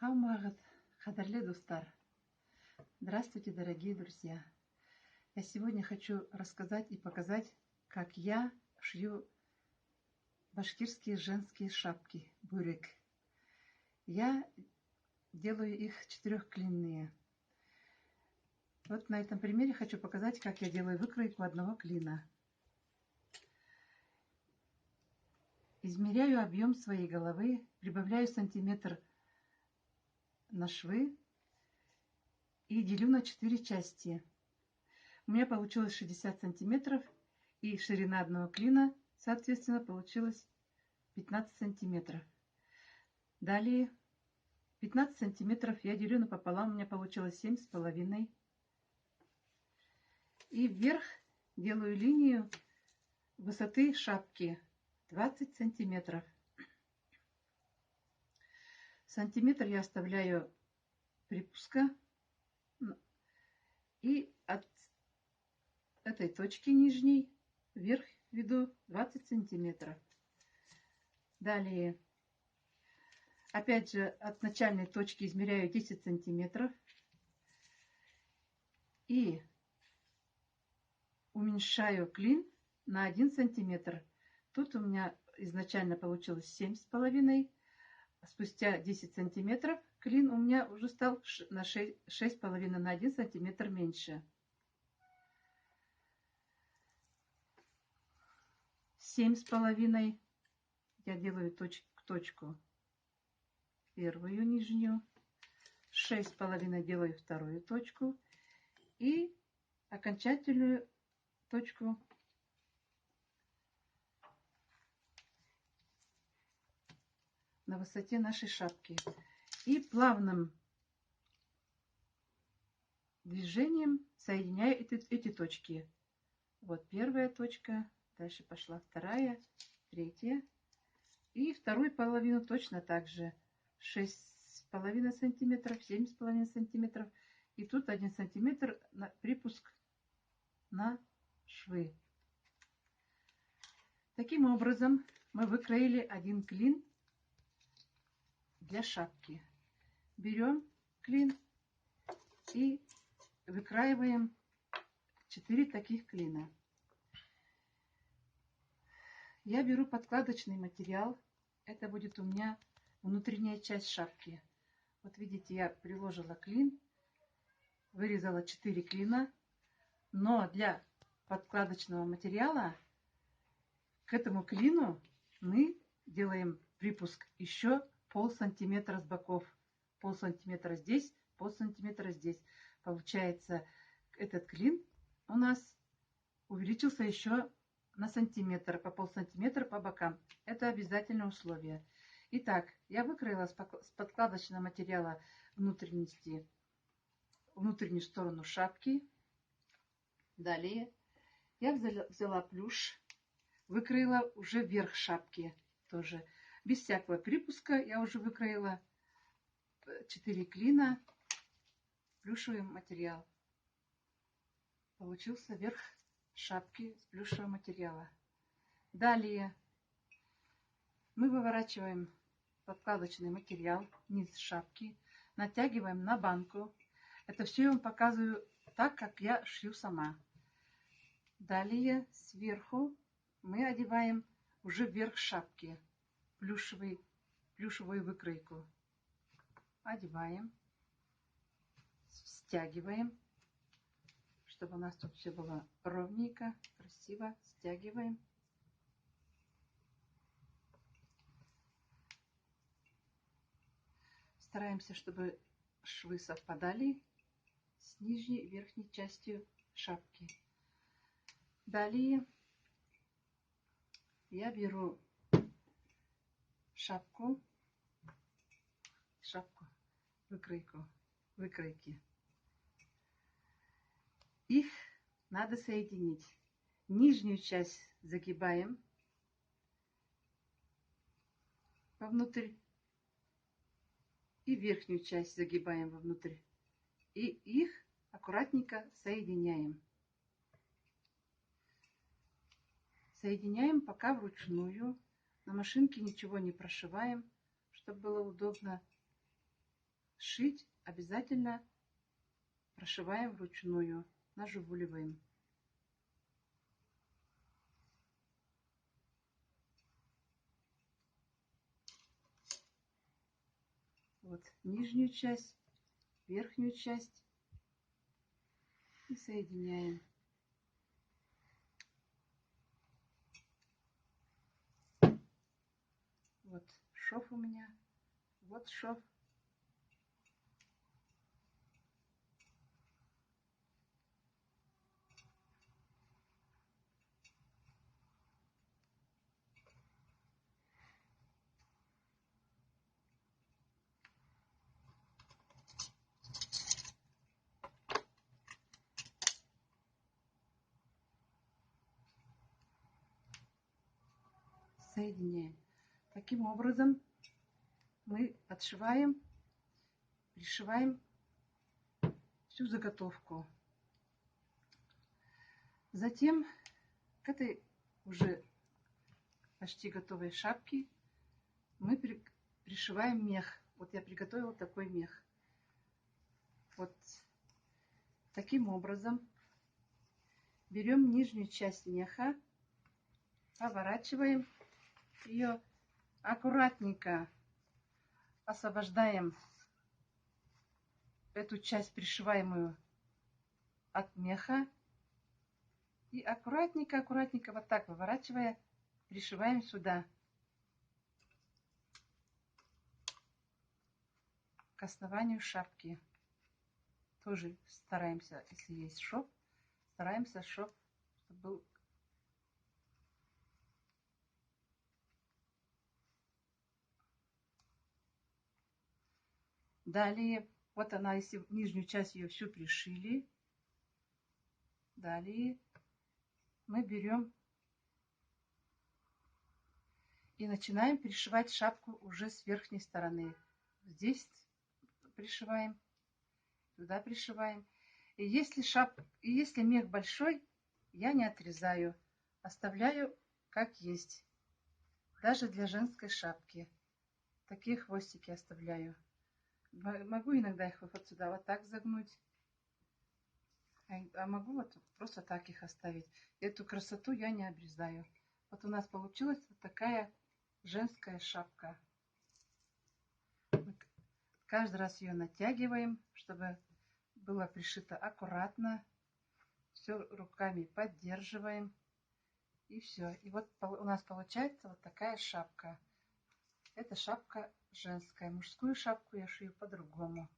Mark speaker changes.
Speaker 1: Саламат, кадерле достар. Здравствуйте, дорогие друзья. Я сегодня хочу рассказать и показать, как я шью башкирские женские шапки, бурек. Я делаю их четырехклинные. Вот на этом примере хочу показать, как я делаю выкройку одного клина. Измеряю объем своей головы, прибавляю сантиметр на швы и делю на 4 части. У меня получилось 60 сантиметров, и ширина одного клина, соответственно, получилось 15 сантиметров. Далее 15 сантиметров я делю напополам, у меня получилось 7,5. И вверх делаю линию высоты шапки 20 сантиметров. Сантиметр я оставляю припуска. И от этой точки нижней вверх веду 20 сантиметров. Далее, опять же, от начальной точки измеряю 10 сантиметров. И уменьшаю клин на 1 сантиметр. Тут у меня изначально получилось 7,5. Спустя 10 сантиметров клин у меня уже стал на 6,5, на 1 сантиметр меньше. 7,5 я делаю точку первую нижнюю. 6,5 делаю вторую точку. И окончательную точку на высоте нашей шапки. И плавным движением соединяю эти точки. Вот первая точка, дальше пошла вторая, третья. И вторую половину точно так же. 6,5 сантиметров, 7,5 сантиметров. И тут 1 сантиметр на припуск на швы. Таким образом мы выкроили один клин для шапки. Берем клин и выкраиваем 4 таких клина. Я беру подкладочный материал. Это будет у меня внутренняя часть шапки. Вот видите, я приложила клин, вырезала 4 клина. Но для подкладочного материала к этому клину мы делаем припуск еще полсантиметра с боков. Полсантиметра здесь, полсантиметра здесь. Получается, этот клин у нас увеличился еще на сантиметр, по полсантиметра по бокам. Это обязательное условие. Итак, я выкроила с подкладочного материала внутреннюю сторону шапки. Далее я взяла плюш, выкроила уже верх шапки тоже. Без всякого припуска я уже выкроила 4 клина, плюшевый материал. Получился верх шапки с плюшевого материала. Далее мы выворачиваем подкладочный материал, низ шапки, натягиваем на банку. Это все я вам показываю так, как я шью сама. Далее сверху мы одеваем уже верх шапки, плюшевую выкройку. Одеваем, стягиваем, чтобы у нас тут все было ровненько, красиво. Стягиваем. Стараемся, чтобы швы совпадали с нижней и верхней частью шапки. Далее я беру выкройки. Их надо соединить. Нижнюю часть загибаем вовнутрь и верхнюю часть загибаем вовнутрь. И их аккуратненько соединяем. Соединяем пока вручную. На машинке ничего не прошиваем, чтобы было удобно шить, обязательно прошиваем вручную, наживуливаем. Вот нижнюю часть, верхнюю часть и соединяем. Вот шов у меня, вот шов. Соединяем. Таким образом мы отшиваем, пришиваем всю заготовку. Затем к этой уже почти готовой шапке мы пришиваем мех. Вот я приготовила такой мех. Вот таким образом берем нижнюю часть меха, поворачиваем ее аккуратненько, освобождаем эту часть пришиваемую от меха и аккуратненько, аккуратненько вот так выворачивая, пришиваем сюда к основанию шапки. Тоже стараемся, если есть шов, стараемся шов, чтобы был. Далее, вот она, если нижнюю часть ее всю пришили, далее мы берем и начинаем пришивать шапку уже с верхней стороны. Здесь пришиваем, туда пришиваем. И если мех большой, я не отрезаю, оставляю как есть. Даже для женской шапки. Такие хвостики оставляю. Могу иногда их вот сюда вот так загнуть. А могу вот просто так их оставить. Эту красоту я не обрезаю. Вот у нас получилась вот такая женская шапка. Мы каждый раз ее натягиваем, чтобы было пришито аккуратно. Все руками поддерживаем. И все. И вот у нас получается вот такая шапка. Это шапка женская. Мужскую шапку я шью по-другому.